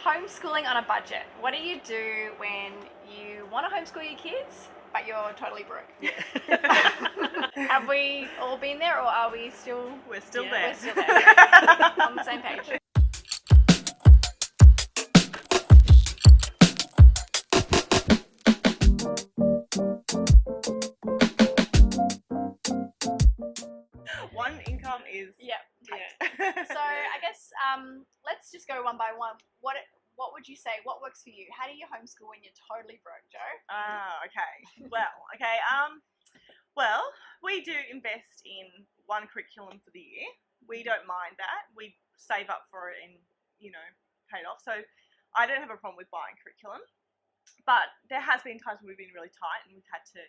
homeschooling on a budget. What do you do when you want to homeschool your kids, but you're totally broke? Have we all been there, or are we still? We're still there. We're still there. Okay. On the same page. One income is Yeah. yeah. So I guess let's just go one by one. What would you say? What works for you? How do you homeschool when you're totally broke, Joe? Okay. Well, we do invest in one curriculum for the year. We don't mind that. We save up for it and, pay it off. So I don't have a problem with buying curriculum. But there has been times when we've been really tight and we've had to,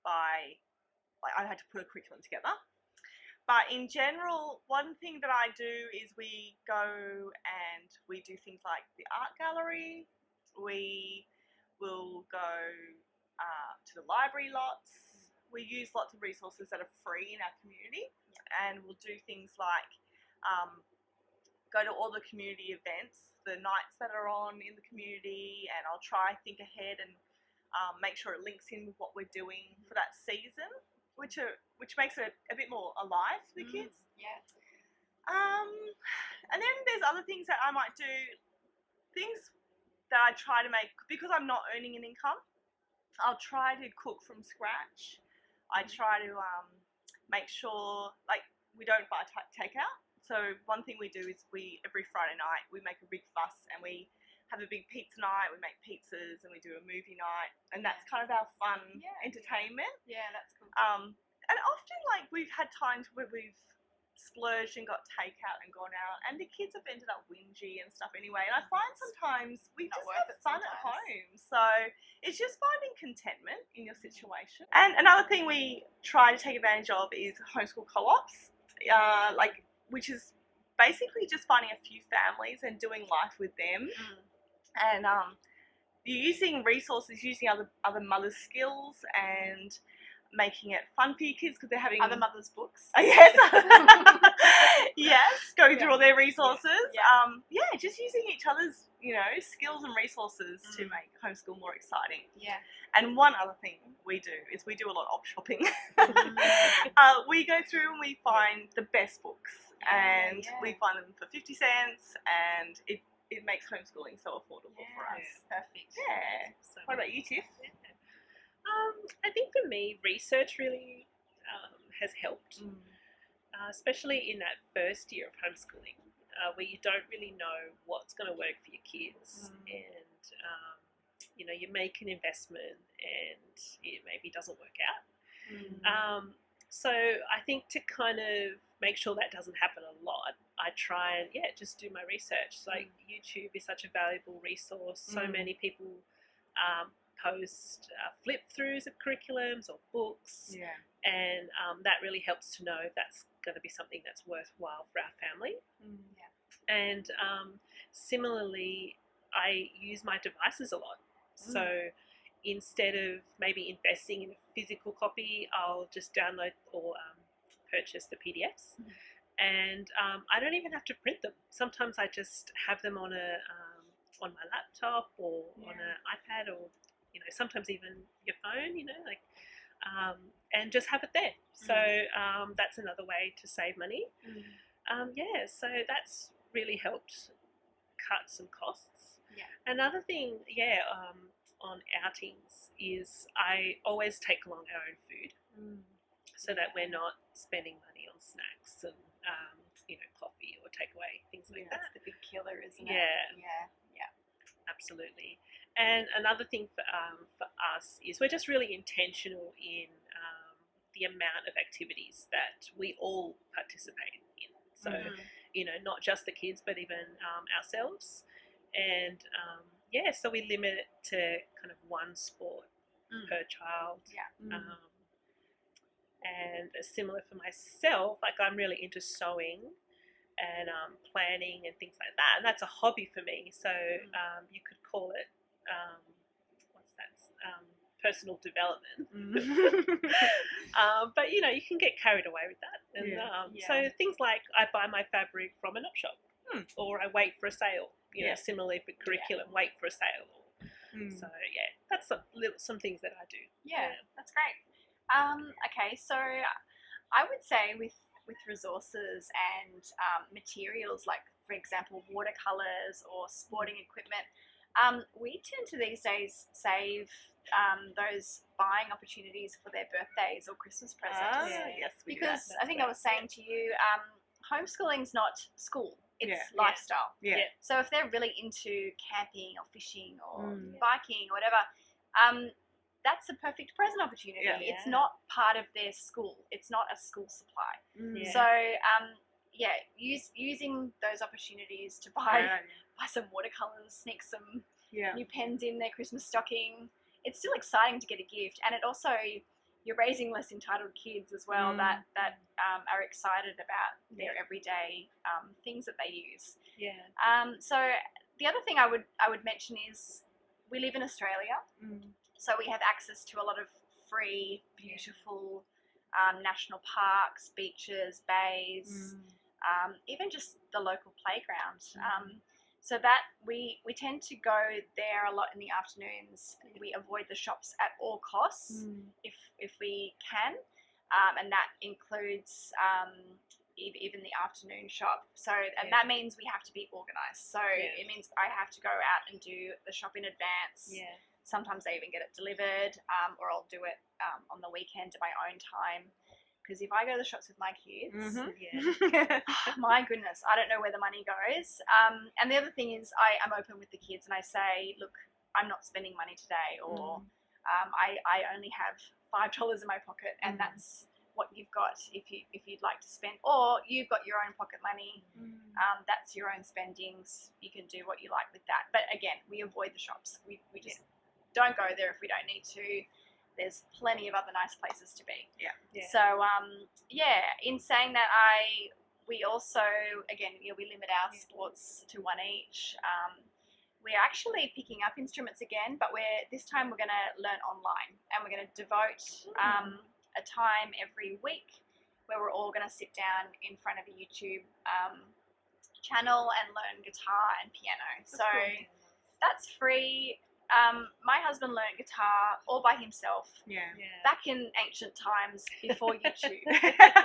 I've had to put a curriculum together. But in general, one thing that I do is we go and we do things like the art gallery. We will go to the library lots. We use lots of resources that are free in our community, and we'll do things like go to all the community events, the nights that are on in the community, and I'll try think ahead and make sure it links in with what we're doing for that season, which makes it a bit more alive for the kids. Yeah. And then there's other things that I might do, things that I try to make, because I'm not earning an income, I'll try to cook from scratch. I try to make sure, we don't buy takeout. So one thing we do is every Friday night, we make a big fuss and we have a big pizza night, we make pizzas and we do a movie night, and that's kind of our fun entertainment. Yeah, that's cool. And often, we've had times where we've splurged and got takeout and gone out, and the kids have ended up whingy and stuff anyway, and I find sometimes we just have fun at home. So it's just finding contentment in your situation. And another thing we try to take advantage of is homeschool co-ops, which is basically just finding a few families and doing life with them. And you're using resources, using other mothers' skills and making it fun for your kids because they're having other mothers' books. Yes. Yes, going through all their resources. Just using each other's, skills and resources to make homeschool more exciting. Yeah. And one other thing we do is we do a lot of shopping. We go through and we find the best books, and we find them for 50 cents, and it makes homeschooling so affordable for us. Perfect. Yeah. So what about you, Tiff? I think for me, research really has helped, especially in that first year of homeschooling, where you don't really know what's going to work for your kids, and you make an investment and it maybe doesn't work out. So I think to kind of make sure that doesn't happen a lot, I try and just do my research. YouTube is such a valuable resource. So many people post flip-throughs of curriculums or books, and that really helps to know if that's going to be something that's worthwhile for our family. And similarly, I use my devices a lot. So instead of maybe investing in a physical copy, I'll just download or purchase the PDFs, and I don't even have to print them. Sometimes I just have them on on my laptop or on an iPad, or sometimes even your phone, and just have it there. So that's another way to save money. So that's really helped cut some costs. Another thing, on outings is I always take along our own food, so that we're not spending money on snacks and coffee or takeaway, things like that. That's the big killer, isn't it? Yeah. Absolutely. And another thing for us is we're just really intentional in the amount of activities that we all participate in. So, not just the kids, but even ourselves. And so we limit it to kind of one sport per child. And similar for myself, I'm really into sewing and planning and things like that, and that's a hobby for me. So you could call it personal development. But you can get carried away with that. And so things like I buy my fabric from an op shop. or I wait for a sale. You know, Yeah. similarly for curriculum, wait for a sale. So yeah, that's some things that I do. Yeah, that's great. Okay, so I would say with resources and materials, like for example watercolors or sporting equipment, we tend to these days save those buying opportunities for their birthdays or Christmas presents. Yes, we do Because that. I think I was saying to you, homeschooling's not school; it's Yeah. lifestyle. Yeah. So if they're really into camping or fishing or Mm. biking or whatever, that's a perfect present opportunity. Yeah. It's not part of their school. It's not a school supply. Mm. Yeah. So using those opportunities to buy some watercolors, sneak some Yeah. new pens in their Christmas stocking. It's still exciting to get a gift, and it also, you're raising less entitled kids as well that are excited about their everyday things that they use. Yeah. So the other thing I would mention is we live in Australia, so we have access to a lot of free, beautiful national parks, beaches, bays, even just the local playground. So that we tend to go there a lot in the afternoons. We avoid the shops at all costs if we can, and that includes even the afternoon shop. So that means we have to be organised. So it means I have to go out and do the shop in advance. Yeah. Sometimes I even get it delivered, or I'll do it on the weekend at my own time. Because if I go to the shops with my kids, my goodness, I don't know where the money goes. And the other thing is I'm open with the kids and I say, look, I'm not spending money today, or I only have $5 in my pocket, and that's what you've got if you'd like to spend, or you've got your own pocket money. That's your own spendings. You can do what you like with that. But again, we avoid the shops. We just don't go there if we don't need to. There's plenty of other nice places to be. So in saying that, we also, again, we limit our sports to one each. We're actually picking up instruments again, but this time we're going to learn online, and we're going to devote a time every week where we're all going to sit down in front of a YouTube channel and learn guitar and piano. That's free. My husband learned guitar all by himself back in ancient times before YouTube.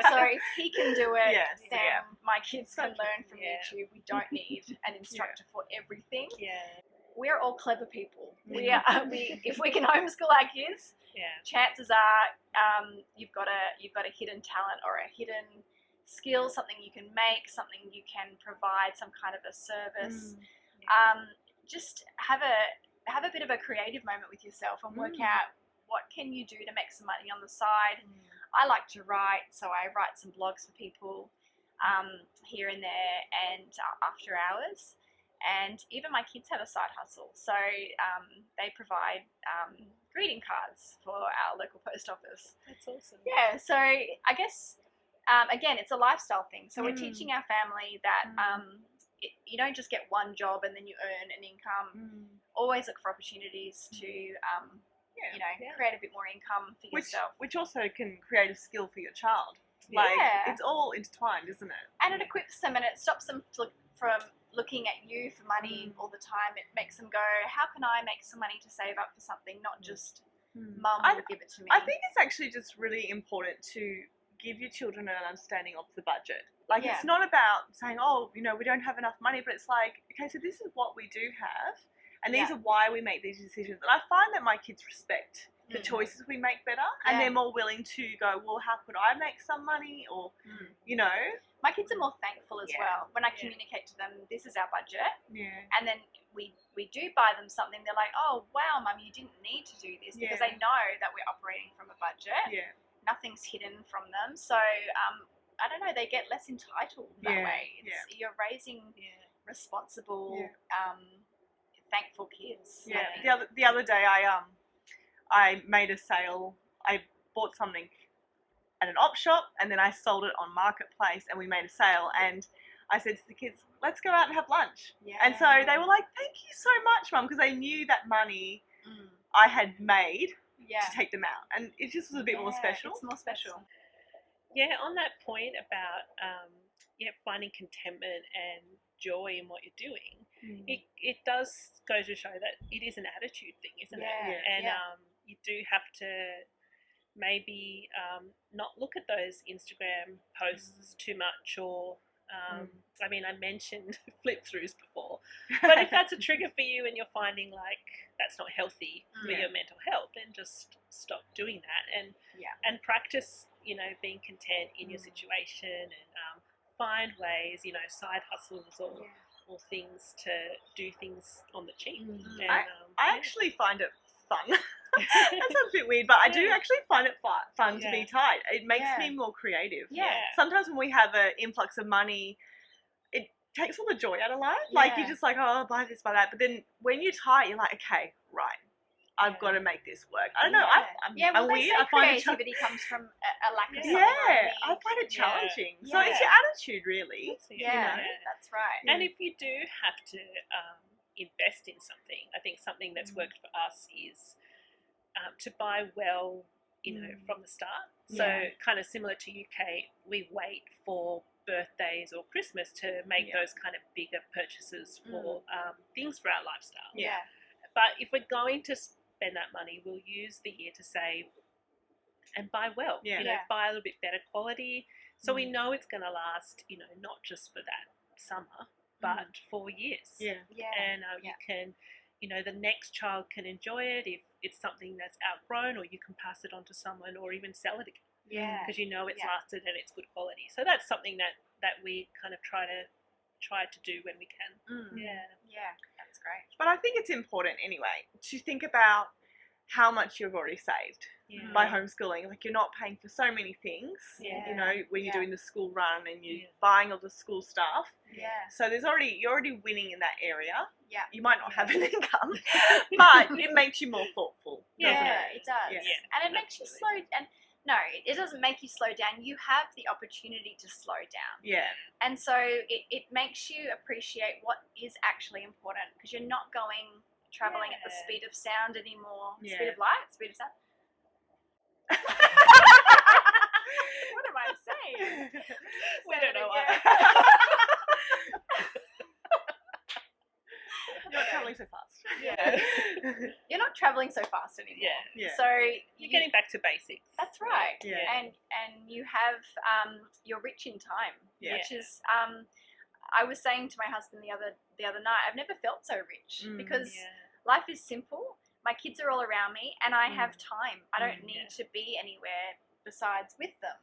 So if he can do it, then my kids can learn from YouTube. We don't need an instructor for everything. We're all clever people. If we can homeschool our kids, chances are you've got a hidden talent or a hidden skill, something you can make, something you can provide, some kind of a service. Just have a bit of a creative moment with yourself and work out what can you do to make some money on the side. I like to write, so I write some blogs for people here and there, and after hours. And even my kids have a side hustle, so they provide greeting cards for our local post office. That's awesome. Yeah, so I guess again, it's a lifestyle thing. So we're teaching our family that you don't just get one job and then you earn an income. Always look for opportunities to create a bit more income for yourself. Which also can create a skill for your child. It's all intertwined, isn't it? And it equips them, and it stops them from looking at you for money all the time. It makes them go, how can I make some money to save up for something, not just mum will give it to me. I think it's actually just really important to give your children an understanding of the budget. It's not about saying, we don't have enough money, but it's like, okay, so this is what we do have, and these are why we make these decisions. And I find that my kids respect the choices we make better, and they're more willing to go, well, how could I make some money, or, My kids are more thankful as well when I communicate to them, this is our budget, and then we do buy them something. They're like, oh, wow, Mum, you didn't need to do this, because they know that we're operating from a budget. Nothing's hidden from them. So, I don't know, they get less entitled that way. You're raising responsible, thankful kids. The other day I made a sale. I bought something at an op shop, and then I sold it on Marketplace, and we made a sale, and I said to the kids, let's go out and have lunch. And so they were like, thank you so much, Mum, because they knew that money I had made to take them out, and it just was a bit more special. It's more special. Yeah, on that point about finding contentment and joy in what you're doing, it does go to show that it is an attitude thing, isn't it? And you do have to maybe not look at those Instagram posts too much, or I mean, I mentioned flip throughs before, but if that's a trigger for you and you're finding like that's not healthy for your mental health, then just stop doing that and practice, you know, being content in your situation, and find ways, you know, side hustles or things to do things on the cheap. And, I actually find it fun. That sounds a bit weird, but I do actually find it fun to be tight. It makes me more creative. Sometimes when we have an influx of money, it takes all the joy out of life. Like, you're just like, oh, I'll buy this, buy that. But then when you're tight, you're like, okay, right, I've got to make this work. I don't know. I'm weird. I find creativity comes from a lack of something. I find it challenging. So it's your attitude, really. You know? That's right. And if you do have to invest in something, I think something that's worked for us is to buy well, you know, from the start. So kind of similar to UK, we wait for birthdays or Christmas to make those kind of bigger purchases for things for our lifestyle. But if we're going to spend that money, we'll use the year to save and buy well. You know, buy a little bit better quality, so we know it's going to last, you know, not just for that summer, but for years. And you can, you know, the next child can enjoy it if it's something that's outgrown, or you can pass it on to someone, or even sell it again. Because you know it's lasted and it's good quality. So that's something that we kind of try to do when we can. That's great. But I think it's important anyway to think about how much you've already saved by homeschooling. Like, you're not paying for so many things, you know, when you're doing the school run and you're buying all the school stuff. So you're already winning in that area. You might not have an income, but it makes you more thoughtful, doesn't it? It does. And it makes you slow. And no, it doesn't make you slow down. You have the opportunity to slow down. And so it makes you appreciate what is actually important, because you're not traveling at the speed of sound anymore. Speed of light, speed of sound. What am I saying? We don't know why. You're not traveling so fast. You're not traveling so fast anymore. So you're getting back to basics. That's right. And you have you're rich in time, which is I was saying to my husband the other night, I've never felt so rich, because life is simple. My kids are all around me, and I have time. I don't need to be anywhere besides with them.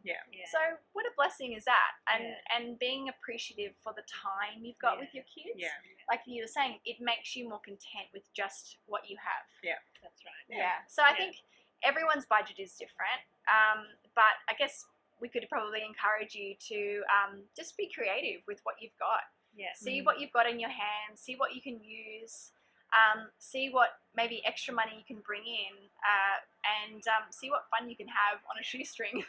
So what a blessing is that? And being appreciative for the time you've got with your kids. Like you were saying, it makes you more content with just what you have. That's right. So I think everyone's budget is different, but I guess we could probably encourage you to just be creative with what you've got. See what you've got in your hands, see what you can use, see what maybe extra money you can bring in, and see what fun you can have on a shoestring.